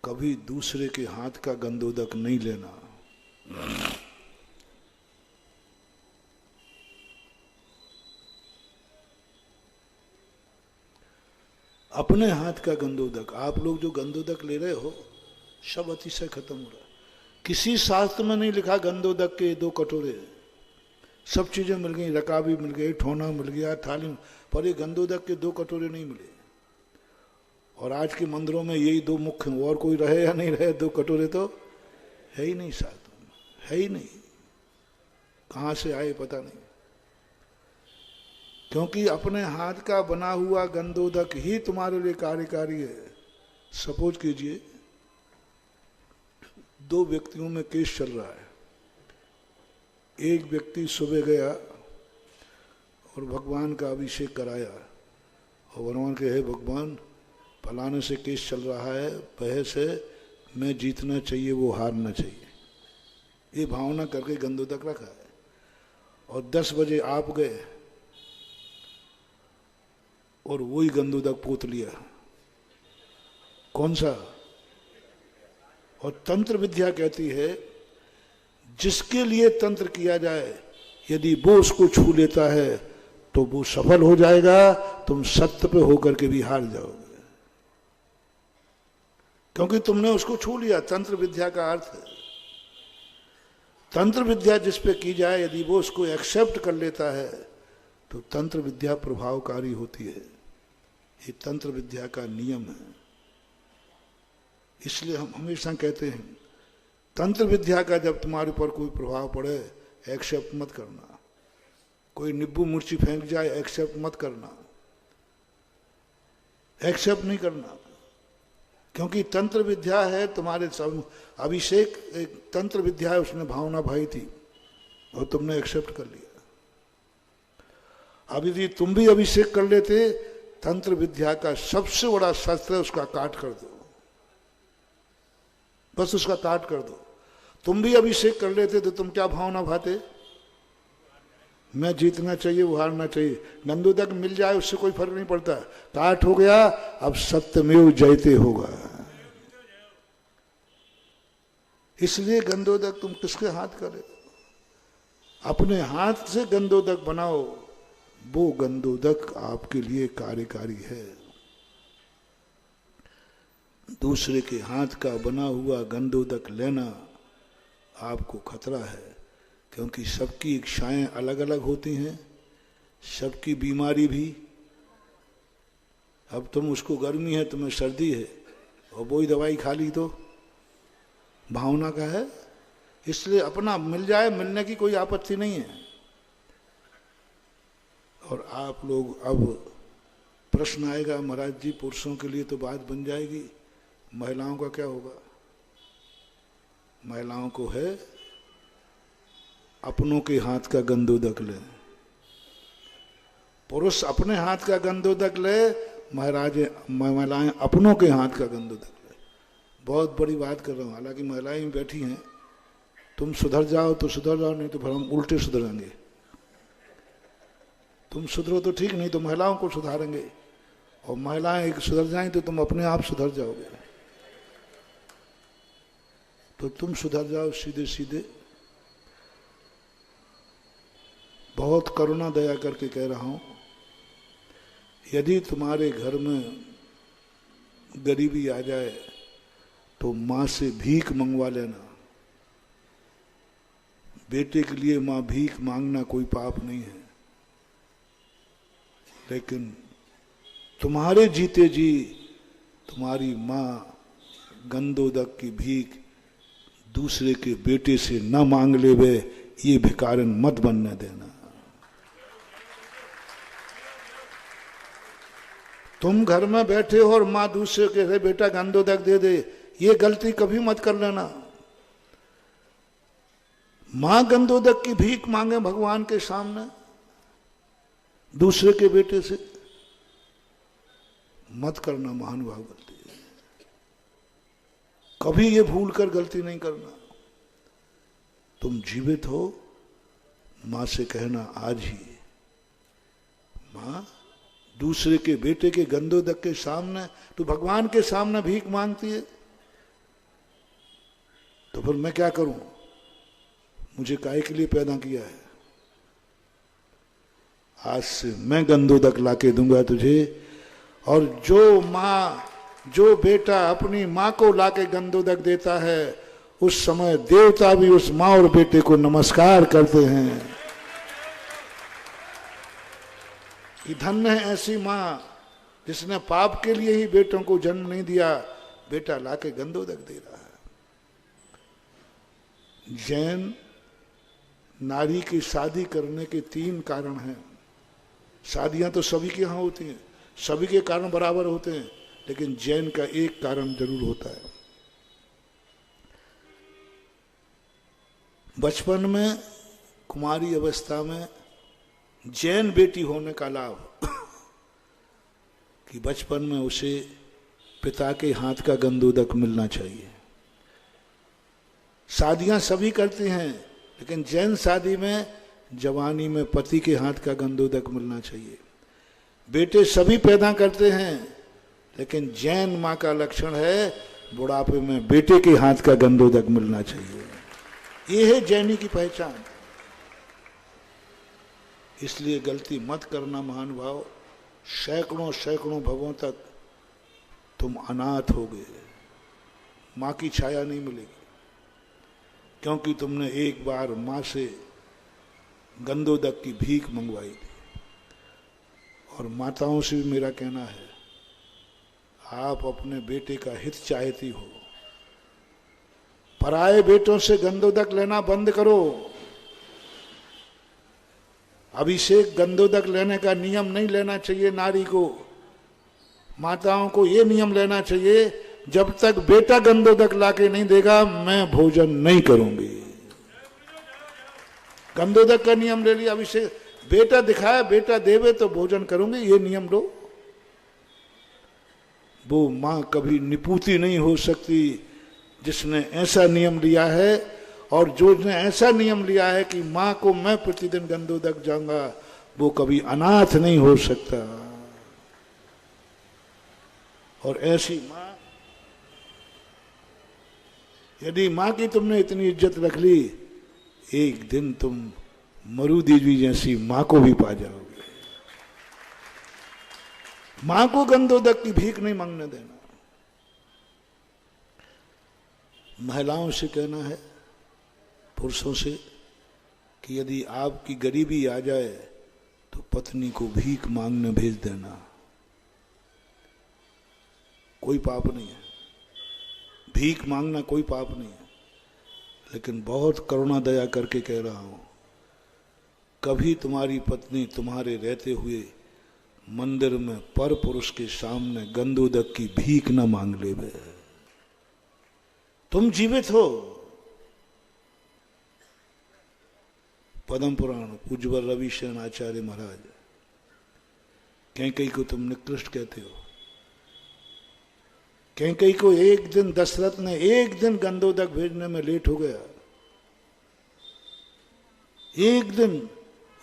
कभी दूसरे के हाथ का गंदोदक नहीं लेना। अपने हाथ का गंदोदक, आप लोग जो गंदोदक ले रहे हो सब अतिशय खत्म हो रहा है। किसी शास्त्र में नहीं लिखा गंदोदक के 2 कटोरे। सब चीजें मिल गई, रकाबी मिल गई, ठोना मिल गया, थाली, पर ये गंदोदक के 2 कटोरे नहीं मिले। और आज के मंदिरों में यही 2 मुख्य, और कोई रहे या नहीं रहे, 2 कटोरे तो है ही नहीं, शास्त्र में है ही नहीं। कहां से आए पता नहीं, क्योंकि अपने हाथ का बना हुआ गंदोदक ही तुम्हारे लिए कार्यकारी है। सपोज कीजिए 2 व्यक्तियों में केस चल रहा है। एक व्यक्ति सुबह गया और भगवान का अभिषेक कराया और भगवान के, हे भगवान फलाने से केस चल रहा है, बहस है, मैं जीतना चाहिए, वो हारना चाहिए, ये भावना करके गंदोदक रखा है। और 10 बजे आप गए और वही गंदोदक पोत लिया। कौन सा? और तंत्र विद्या कहती है जिसके लिए तंत्र किया जाए, यदि वो उसको छू लेता है तो वो सफल हो जाएगा, तुम सत्य पे होकर के भी हार जाओगे, क्योंकि तुमने उसको छू लिया। तंत्र विद्या का अर्थ है, तंत्र विद्या जिस पे की जाए, यदि वो उसको एक्सेप्ट कर लेता है तो तंत्र विद्या प्रभावकारी होती है। ये तंत्र विद्या का नियम है। इसलिए हम हमेशा कहते हैं तंत्र विद्या का जब तुम्हारे ऊपर कोई प्रभाव पड़े, एक्सेप्ट मत करना। कोई नींबू मिर्ची फेंक जाए, एक्सेप्ट मत करना, एक्सेप्ट नहीं करना, क्योंकि तंत्र विद्या है तुम्हारे सब। अभिषेक एक तंत्र विद्या है, उसने भावना भाई थी और तुमने एक्सेप्ट कर लिया। अब यदि तुम भी अभिषेक कर लेते, तंत्र विद्या का सबसे बड़ा शस्त्र है, उसका काट कर दो, बस उसका काट कर दो। तुम भी अभिषेक कर लेते तो तुम क्या भावना भाते? मैं जीतना चाहिए, वो हारना चाहिए। गंदोदक मिल जाए उससे कोई फर्क नहीं पड़ता, काट हो गया, अब सत्यमेव जयते होगा। इसलिए गंदोदक तुम किसके हाथ करे? अपने हाथ से गंदोदक बनाओ, वो गंदोदक आपके लिए कार्यकारी है। दूसरे के हाथ का बना हुआ गंदोदक लेना आपको खतरा है, क्योंकि सबकी इच्छाएं अलग अलग होती हैं, सबकी बीमारी भी। अब तुम उसको गर्मी है, तुम्हें सर्दी है, और वही दवाई खा ली तो भावना का है। इसलिए अपना मिल जाए, मिलने की कोई आपत्ति नहीं है। और आप लोग, अब प्रश्न आएगा महाराज जी, पुरुषों के लिए तो बात बन जाएगी, महिलाओं का क्या होगा? महिलाओं को है अपनों के हाथ का गंदोदक ले। पुरुष अपने हाथ का गंदोदक ले, महिलाएं अपनों के हाथ का गंदोदक ले। बहुत बड़ी बात कर रहा हूं, हालांकि महिलाएं बैठी हैं। तुम सुधर जाओ तो सुधर जाओ, नहीं तो फिर हम उल्टे सुधरेंगे। तुम सुधरो तो ठीक, नहीं तो महिलाओं को सुधारेंगे, और महिलाएं एक सुधर जाएं तो तुम अपने आप सुधर जाओगे। तो तुम सुधर जाओ सीधे सीधे। बहुत करुणा दया करके कह रहा हूं, यदि तुम्हारे घर में गरीबी आ जाए तो मां से भीख मंगवा लेना। बेटे के लिए मां भीख मांगना कोई पाप नहीं है, लेकिन तुम्हारे जीते जी तुम्हारी मां गंदोदक की भीख दूसरे के बेटे से न मांग ले, वे ये भिखारन मत बनने देना। तुम घर में बैठे हो और मां दूसरे के, रे बेटा गंदोदक दे दे, ये गलती कभी मत कर लेना। मां गंदोदक की भीख मांगे भगवान के सामने दूसरे के बेटे से, मत करना महानुभाव गलती है। कभी ये भूल कर गलती नहीं करना। तुम जीवित हो, मां से कहना आज ही, मां दूसरे के बेटे के गंदोदक के सामने, तो भगवान के सामने भीख मांगती है, तो फिर मैं क्या करूं? मुझे काहे के लिए पैदा किया है? आज से मैं गंधोदक लाके दूंगा तुझे। और जो माँ, जो बेटा अपनी माँ को लाके गंधोदक देता है, उस समय देवता भी उस माँ और बेटे को नमस्कार करते हैं कि धन्य है ऐसी माँ जिसने पाप के लिए ही बेटों को जन्म नहीं दिया, बेटा लाके गंधोदक दे रहा है। जैन नारी की शादी करने के 3 कारण हैं। शादियां तो सभी के यहां होती हैं, सभी के कारण बराबर होते हैं, लेकिन जैन का एक कारण जरूर होता है। बचपन में, कुमारी अवस्था में जैन बेटी होने का लाभ कि बचपन में उसे पिता के हाथ का गंधोदक मिलना चाहिए। शादियां सभी करती हैं, लेकिन जैन शादी में जवानी में पति के हाथ का गंधोदक मिलना चाहिए। बेटे सभी पैदा करते हैं, लेकिन जैन माँ का लक्षण है बुढ़ापे में बेटे के हाथ का गंधोदक मिलना चाहिए। ये है जैनी की पहचान। इसलिए गलती मत करना महानुभाव, सैकड़ों सैकड़ों भवों तक तुम अनाथ हो गए, माँ की छाया नहीं मिलेगी, क्योंकि तुमने एक बार माँ से गंधोदक की भीख मंगवाई थी। और माताओं से भी मेरा कहना है, आप अपने बेटे का हित चाहती हो, पराये बेटों से गंधोदक लेना बंद करो। अभिषेक गंधोदक लेने का नियम नहीं लेना चाहिए नारी को। माताओं को ये नियम लेना चाहिए, जब तक बेटा गंधोदक लाके नहीं देगा मैं भोजन नहीं करूंगी। गंधोदक का नियम ले लिया, अभिषेक बेटा दिखाया, बेटा देवे तो भोजन करूंगी, ये नियम लो। वो मां कभी निपुती नहीं हो सकती जिसने ऐसा नियम लिया है। और जो ने ऐसा नियम लिया है कि मां को मैं प्रतिदिन गंधोदक जाऊंगा, वो कभी अनाथ नहीं हो सकता। और ऐसी मां, यदि मां की तुमने इतनी इज्जत रख ली, एक दिन तुम मरुदी जी जैसी मां को भी पा जाओगे। मां को गंधोदक की भीख नहीं मांगने देना। महिलाओं से कहना है, पुरुषों से, कि यदि आपकी गरीबी आ जाए तो पत्नी को भीख मांगने भेज देना, कोई पाप नहीं है। भीख मांगना कोई पाप नहीं है, लेकिन बहुत करुणा दया करके कह रहा हूं, कभी तुम्हारी पत्नी तुम्हारे रहते हुए मंदिर में पर पुरुष के सामने गंधोदक की भीख न मांग ले। तुम जीवित हो। पद्म पुराण पूज्यवर रविशरण आचार्य महाराज, कैकेयी को तुम निकृष्ट कहते हो। कैकेयी को एक दिन दशरथ ने एक दिन गंधोदक भेजने में लेट हो गया, एक दिन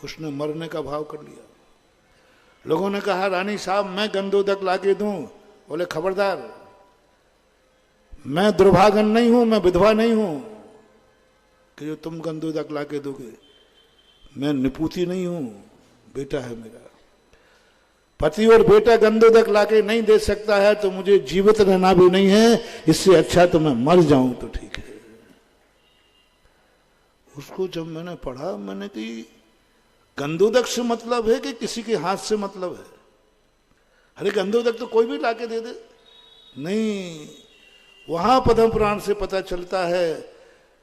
उसने मरने का भाव कर लिया। लोगों ने कहा, रानी साहब मैं गंधोदक लाके दूं? बोले, खबरदार, मैं दुर्भागन नहीं हूं, मैं विधवा नहीं हूं कि जो तुम गंधोदक लाके दोगे। मैं निपुती नहीं हूं, बेटा है मेरा। पति और बेटा गंधोदक लाके नहीं दे सकता है तो मुझे जीवित रहना भी नहीं है, इससे अच्छा तो मैं मर जाऊं तो ठीक है। उसको जब मैंने पढ़ा, मैंने कि गंधोदक से मतलब है कि किसी के हाथ से मतलब है? अरे गंधोदक तो कोई भी लाके दे दे। नहीं, वहां पद्म पुराण से पता चलता है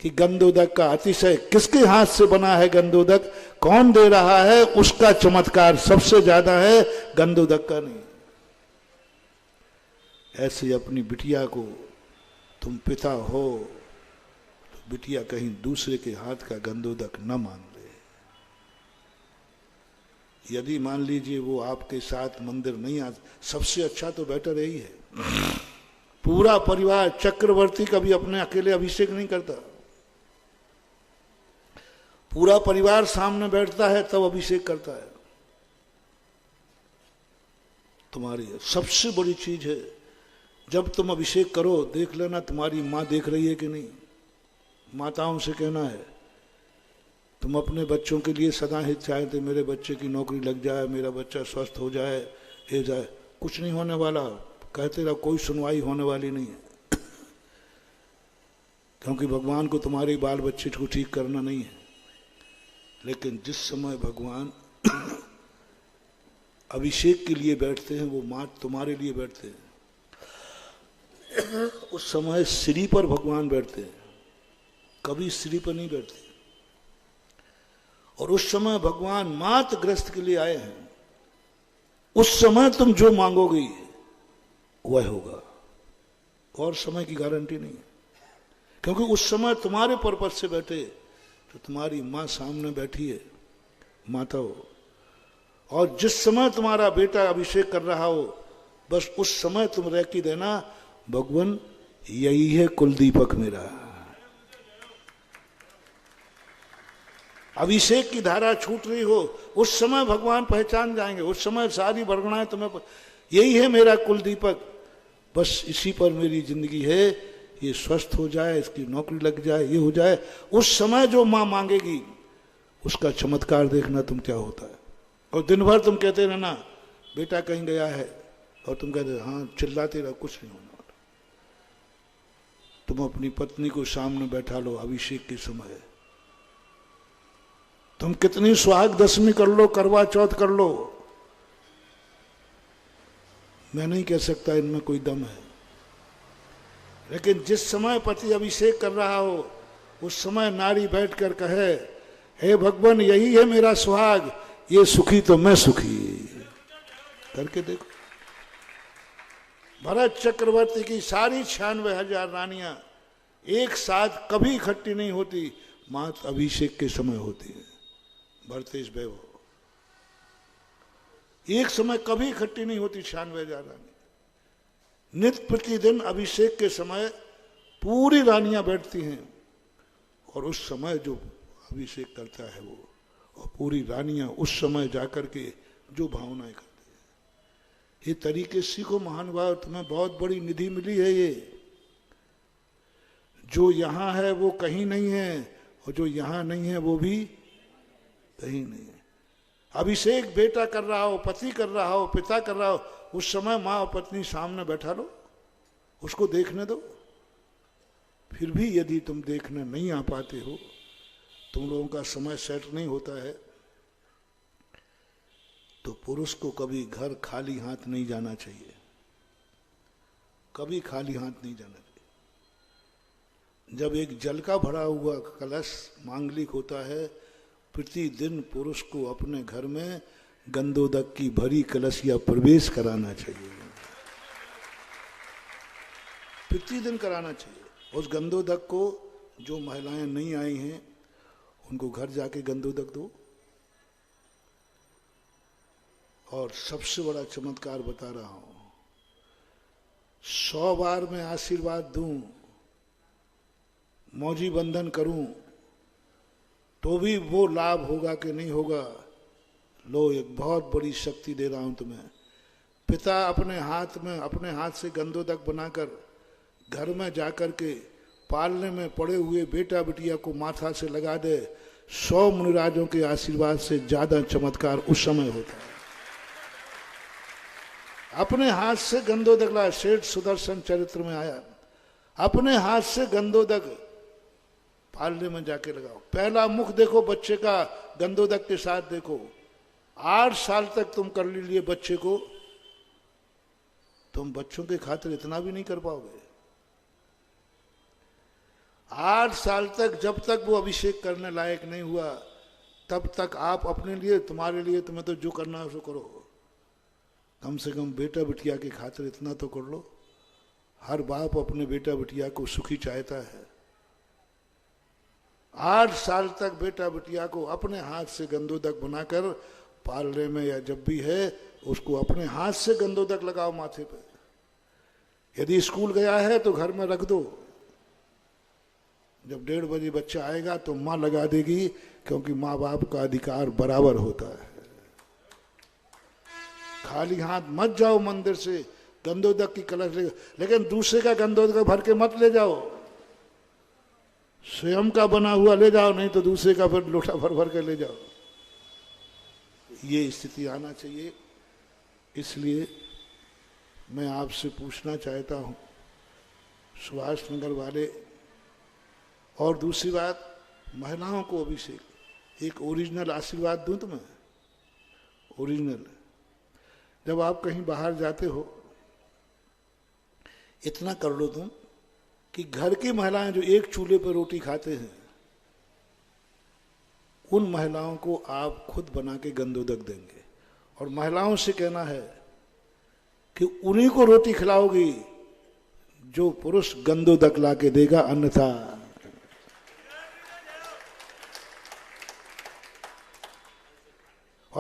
कि गंधोदक का अतिशय, किसके हाथ से बना है गंधोदक, कौन दे रहा है, उसका चमत्कार सबसे ज्यादा है, गंधोदक का नहीं। ऐसे अपनी बिटिया को तुम पिता हो तो बिटिया कहीं दूसरे के हाथ का गंधोदक न मांग ले। यदि मान लीजिए वो आपके साथ मंदिर नहीं आ, सबसे अच्छा तो बेटर यही है। पूरा परिवार, चक्रवर्ती कभी अपने अकेले अभिषेक नहीं करता, पूरा परिवार सामने बैठता है तब अभिषेक करता है। तुम्हारी सबसे बड़ी चीज है, जब तुम अभिषेक करो देख लेना तुम्हारी मां देख रही है कि नहीं। माताओं से कहना है, तुम अपने बच्चों के लिए सदा हित चाहते, मेरे बच्चे की नौकरी लग जाए, मेरा बच्चा स्वस्थ हो जाए, ये जाए। कुछ नहीं होने वाला, कहते रहो, कोई सुनवाई होने वाली नहीं है। क्योंकि भगवान को तुम्हारे बाल बच्चे को ठीक करना नहीं है। लेकिन जिस समय भगवान अभिषेक के लिए बैठते हैं, वो माँ तुम्हारे लिए बैठते हैं। उस समय श्री पर भगवान बैठते हैं, कभी श्री पर नहीं बैठते। और उस समय भगवान मात ग्रस्त के लिए आए हैं। उस समय तुम जो मांगोगी वह होगा, और समय की गारंटी नहीं है। क्योंकि उस समय तुम्हारे पर्पज से बैठे, तो तुम्हारी माँ सामने बैठी है, माता हो। और जिस समय तुम्हारा बेटा अभिषेक कर रहा हो, बस उस समय तुम रेकी देना, भगवान यही है कुलदीपक मेरा। अभिषेक की धारा छूट रही हो, उस समय भगवान पहचान जाएंगे। उस समय सारी वर्गणाएं तुम्हें, यही है मेरा कुलदीपक, बस इसी पर मेरी जिंदगी है, ये स्वस्थ हो जाए, इसकी नौकरी लग जाए, ये हो जाए। उस समय जो मां मांगेगी, उसका चमत्कार देखना तुम क्या होता है। और दिन भर तुम कहते रहना बेटा कहीं गया है, और तुम कहते हाँ, चिल्लाते रहो, कुछ नहीं होने वाला। तुम अपनी पत्नी को सामने बैठा लो अभिषेक के समय, तुम कितनी सुहाग दशमी कर लो, करवा चौथ कर लो, मैं नहीं कह सकता इनमें कोई दम है। लेकिन जिस समय पति अभिषेक कर रहा हो, उस समय नारी बैठकर कहे, हे भगवान यही है मेरा सुहाग, ये सुखी तो मैं सुखी। करके देखो, भरत चक्रवर्ती की सारी 96,000 रानियां एक साथ कभी इकट्ठी नहीं होती, मात्र अभिषेक के समय होती है। भरतेश वैभव एक समय कभी इकट्ठी नहीं होती 96,000 रानी। नित्य प्रतिदिन अभिषेक के समय पूरी रानियां बैठती हैं, और उस समय जो अभिषेक करता है वो, और पूरी रानियां उस समय जाकर के जो भावनाएं करती हैं। ये तरीके सीखो महानुभाव, तुम्हें बहुत बड़ी निधि मिली है। ये जो यहां है वो कहीं नहीं है, और जो यहां नहीं है वो भी कहीं नहीं है। अभिषेक बेटा कर रहा हो, पति कर रहा हो, पिता कर रहा हो, उस समय माँ और पत्नी सामने बैठा लो, उसको देखने दो। फिर भी यदि तुम देखने नहीं आ पाते हो, तुम लोगों का समय सेट नहीं होता है, तो पुरुष को कभी घर खाली हाथ नहीं जाना चाहिए, कभी खाली हाथ नहीं जाना चाहिए। जब एक जल का भरा हुआ कलश मांगलिक होता है, प्रतिदिन पुरुष को अपने घर में गंधोदक की भरी कलशिया प्रवेश कराना चाहिए, प्रतिदिन कराना चाहिए। उस गंधोदक को जो महिलाएं नहीं आई हैं, उनको घर जाके गंधोदक दो। और सबसे बड़ा चमत्कार बता रहा हूं, 100 बार मैं आशीर्वाद दूं, मौजी बंधन करूं, तो भी वो लाभ होगा कि नहीं होगा। लो, एक बहुत बड़ी शक्ति दे रहा हूं तुम्हें। पिता अपने हाथ से गंधोदक बनाकर घर में जाकर के पालने में पड़े हुए बेटा बिटिया को माथा से लगा दे, 100 मुनिराजों के आशीर्वाद से ज्यादा चमत्कार उस समय होता है। अपने हाथ से गंधोदक ला, सेठ सुदर्शन चरित्र में आया, अपने हाथ से गंधोदक पालने में जाके लगाओ। पहला मुख देखो बच्चे का, गंधोदक के साथ देखो। 8 साल तक तुम कर लीजिए बच्चे को, तुम बच्चों के खातिर इतना भी नहीं कर पाओगे। 8 साल तक, जब तक वो अभिषेक करने लायक नहीं हुआ, तब तक आप अपने लिए, तुम्हारे लिए, तुम्हें तो जो करना है उसको करो। कम से कम बेटा बिटिया के खातिर इतना तो कर लो। हर बाप अपने बेटा बिटिया को सुखी चाहता है। 8 साल तक बेटा बिटिया को अपने हाथ से गंधोदक बनाकर पालने में या जब भी है, उसको अपने हाथ से गंधोदक लगाओ माथे पे। यदि स्कूल गया है तो घर में रख दो, जब 1:30 बजे बच्चा आएगा तो माँ लगा देगी, क्योंकि माँ बाप का अधिकार बराबर होता है। खाली हाथ मत जाओ मंदिर से गंधोदक की कलश ले, लेकिन दूसरे का गंधोदक भर के मत ले जाओ। स्वयं का बना हुआ ले जाओ, नहीं तो दूसरे का फिर लोटा भर भर के ले जाओ। ये स्थिति आना चाहिए। इसलिए मैं आपसे पूछना चाहता हूँ सुभाष नगर वाले, और दूसरी बात महिलाओं को अभिषेक, एक ओरिजिनल आशीर्वाद दूं तुम्हें, ओरिजिनल। जब आप कहीं बाहर जाते हो, इतना कर लो तुम कि घर की महिलाएं जो एक चूल्हे पर रोटी खाते हैं, उन महिलाओं को आप खुद बना के गंधोदक देंगे, और महिलाओं से कहना है कि उन्हीं को रोटी खिलाओगी जो पुरुष गंधोदक ला के देगा, अन्यथा